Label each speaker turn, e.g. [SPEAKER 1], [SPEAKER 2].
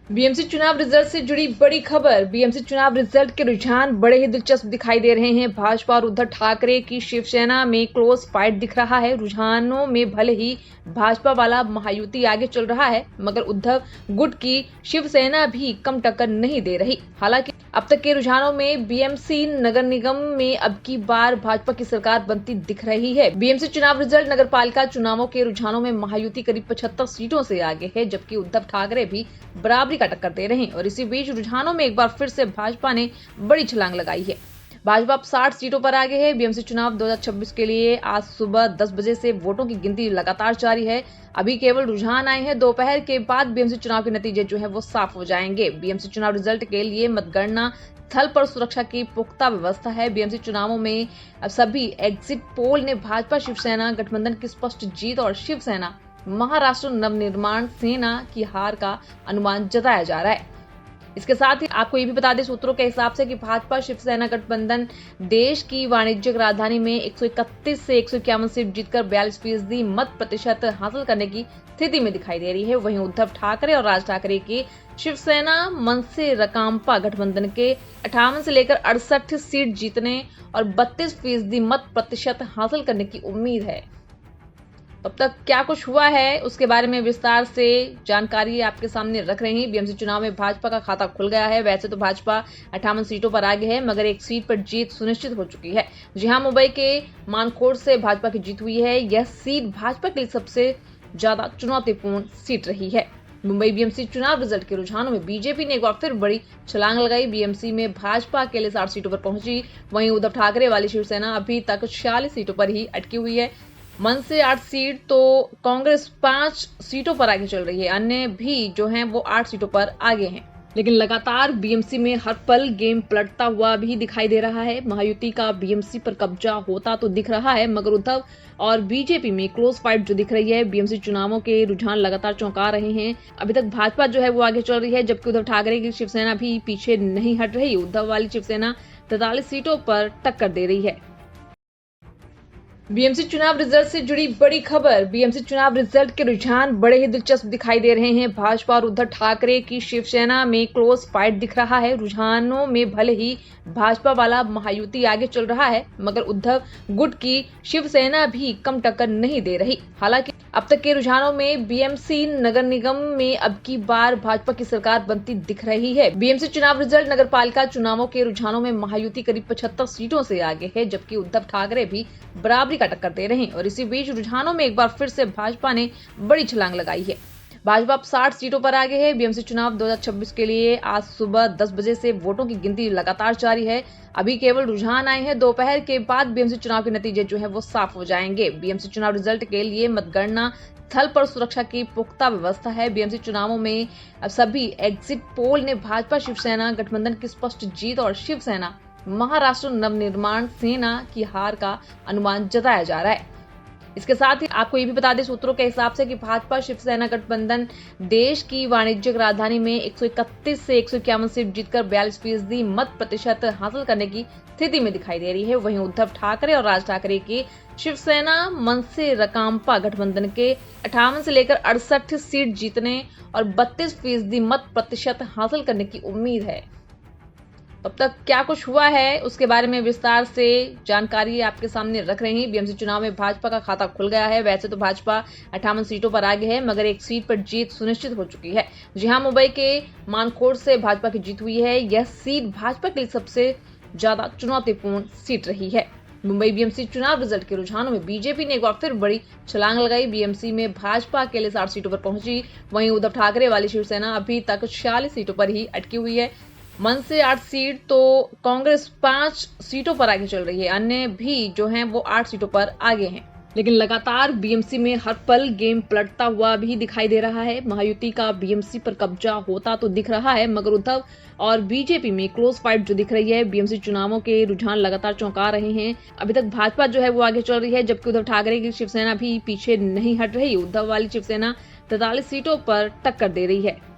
[SPEAKER 1] BMC चुनाव result से जुड़ी बड़ी खबर। बीएमसी चुनाव रिजल्ट के रुझान बड़े ही दिलचस्प दिखाई दे रहे हैं। भाजपा और उद्धव ठाकरे की शिवसेना में क्लोज फाइट दिख रहा है। रुझानों में भले ही भाजपा वाला महायुति आगे चल रहा है, मगर उद्धव गुट की शिवसेना भी कम टक्कर नहीं दे रही। हालांकि अब तक के रुझानों में बीएमसी नगर निगम में अब की बार भाजपा की सरकार बनती दिख रही है। बीएमसी चुनाव रिजल्ट नगर पालिका चुनावों के रुझानों में महायुति करीब 75 सीटों से आगे है, जबकि उद्धव ठाकरे भी बराबरी का टक्कर दे रहे हैं। और इसी बीच रुझानों में एक बार फिर से भाजपा ने बड़ी छलांग लगाई है। भाजपा अब 60 सीटों पर आगे है। बीएमसी चुनाव 2026 के लिए आज सुबह 10 बजे से वोटों की गिनती लगातार जारी है। अभी केवल रुझान आए हैं। दोपहर के बाद बीएमसी चुनाव के नतीजे जो है वो साफ हो जाएंगे। बीएमसी चुनाव रिजल्ट के लिए मतगणना स्थल पर सुरक्षा की पुख्ता व्यवस्था है। बीएमसी चुनावों में अब सभी एग्जिट पोल ने भाजपा शिवसेना गठबंधन की स्पष्ट जीत और शिवसेना महाराष्ट्र नवनिर्माण सेना की हार का अनुमान जताया जा रहा है। इसके साथ ही आपको ये भी बता दें सूत्रों के हिसाब से कि भाजपा शिवसेना गठबंधन देश की वाणिज्यिक राजधानी में 131 से 151 सीट जीतकर 42% मत प्रतिशत हासिल करने की स्थिति में दिखाई दे रही है। वहीं उद्धव ठाकरे और राज ठाकरे की शिवसेना मनसे रकांपा गठबंधन के 58 से लेकर 68 सीट जीतने और 32% मत प्रतिशत हासिल करने की उम्मीद है। अब तक क्या कुछ हुआ है उसके बारे में विस्तार से जानकारी आपके सामने रख रहे हैं। बीएमसी चुनाव में भाजपा का खाता खुल गया है। वैसे तो भाजपा 58 सीटों पर आगे है, मगर एक सीट पर जीत सुनिश्चित हो चुकी है। जी हां, मुंबई के मानकोट से भाजपा की जीत हुई है। यह सीट भाजपा के लिए सबसे ज्यादा चुनौतीपूर्ण सीट रही है। मुंबई बीएमसी चुनाव रिजल्ट के रुझानों में बीजेपी ने एक बार फिर बड़ी छलांग लगाई। बीएमसी में भाजपा अकेले 60 सीटों पर पहुंची। वहीं उद्धव ठाकरे वाली शिवसेना अभी तक 46 सीटों पर ही अटकी हुई है। मन से 8 सीट तो कांग्रेस 5 सीटों पर आगे चल रही है। अन्य भी जो हैं वो 8 सीटों पर आगे हैं। लेकिन लगातार बीएमसी में हर पल गेम पलटता हुआ भी दिखाई दे रहा है। महायुति का बीएमसी पर कब्जा होता तो दिख रहा है, मगर उद्धव और बीजेपी में क्लोज फाइट जो दिख रही है। बीएमसी चुनावों के रुझान लगातार चौंका रहे हैं। अभी तक भाजपा जो है वो आगे चल रही है, जबकि उद्धव ठाकरे की शिवसेना भी पीछे नहीं हट रही। उद्धव वाली शिवसेना 43 सीटों पर टक्कर दे रही है। बीएमसी चुनाव रिजल्ट से जुड़ी बड़ी खबर। बीएमसी चुनाव रिजल्ट के रुझान बड़े ही दिलचस्प दिखाई दे रहे हैं। भाजपा और उद्धव ठाकरे की शिवसेना में क्लोज फाइट दिख रहा है। रुझानों में भले ही भाजपा वाला महायुति आगे चल रहा है, मगर उद्धव गुट की शिवसेना भी कम टक्कर नहीं दे रही। हालांकि अब तक के रुझानों में बीएमसी नगर निगम में अब की बार भाजपा की सरकार बनती दिख रही है। बीएमसी चुनाव रिजल्ट नगर पालिका चुनावों के रुझानों में महायुति करीब 75 सीटों से आगे है, जबकि उद्धव ठाकरे भी बराबरी का टक्कर दे रहे हैं। और इसी बीच रुझानों में एक बार फिर से भाजपा ने बड़ी छलांग लगाई है। भाजपा अब 60 सीटों पर आगे है। बीएमसी चुनाव 2026 के लिए आज सुबह 10 बजे से वोटों की गिनती लगातार जारी है। अभी केवल रुझान आए हैं। दोपहर के बाद बीएमसी चुनाव के नतीजे जो है वो साफ हो जाएंगे। बीएमसी चुनाव रिजल्ट के लिए मतगणना स्थल पर सुरक्षा की पुख्ता व्यवस्था है। बीएमसी चुनावों में अब सभी एग्जिट पोल ने भाजपा शिवसेना गठबंधन की स्पष्ट जीत और शिवसेना महाराष्ट्र नवनिर्माण सेना की हार का अनुमान जताया जा रहा है। इसके साथ ही आपको ये भी बता दें सूत्रों के हिसाब से कि भाजपा शिवसेना गठबंधन देश की वाणिज्यिक राजधानी में 131 से 151 सीट जीतकर 42% मत प्रतिशत हासिल करने की स्थिति में दिखाई दे रही है। वहीं उद्धव ठाकरे और राज ठाकरे की शिवसेना मनसे रकांपा गठबंधन के 58 से लेकर 68 सीट जीतने और 32% मत प्रतिशत हासिल करने की उम्मीद है। अब तक क्या कुछ हुआ है उसके बारे में विस्तार से जानकारी आपके सामने रख रहे हैं। बीएमसी चुनाव में भाजपा का खाता खुल गया है। वैसे तो भाजपा 58 सीटों पर आगे है, मगर एक सीट पर जीत सुनिश्चित हो चुकी है। जी हां, मुंबई के मानकोट से भाजपा की जीत हुई है। यह सीट भाजपा के लिए सबसे ज्यादा चुनौतीपूर्ण सीट रही है। मुंबई बीएमसी चुनाव रिजल्ट के रुझानों में बीजेपी ने एक बार फिर बड़ी छलांग लगाई। बीएमसी में भाजपा अकेले 60 सीटों पर पहुंची। वहीं उद्धव ठाकरे वाली शिवसेना अभी तक 46 सीटों पर ही अटकी हुई है। मन से 8 सीट तो कांग्रेस 5 सीटों पर आगे चल रही है। अन्य भी जो हैं वो 8 सीटों पर आगे हैं। लेकिन लगातार बीएमसी में हर पल गेम पलटता हुआ भी दिखाई दे रहा है। महायुति का बीएमसी पर कब्जा होता तो दिख रहा है, मगर उद्धव और बीजेपी में क्लोज फाइट जो दिख रही है। बीएमसी चुनावों के रुझान लगातार चौंका रहे हैं। अभी तक भाजपा जो है वो आगे चल रही है, जबकि उद्धव ठाकरे की शिवसेना भी पीछे नहीं हट रही। उद्धव वाली शिवसेना 43 सीटों पर टक्कर दे रही है।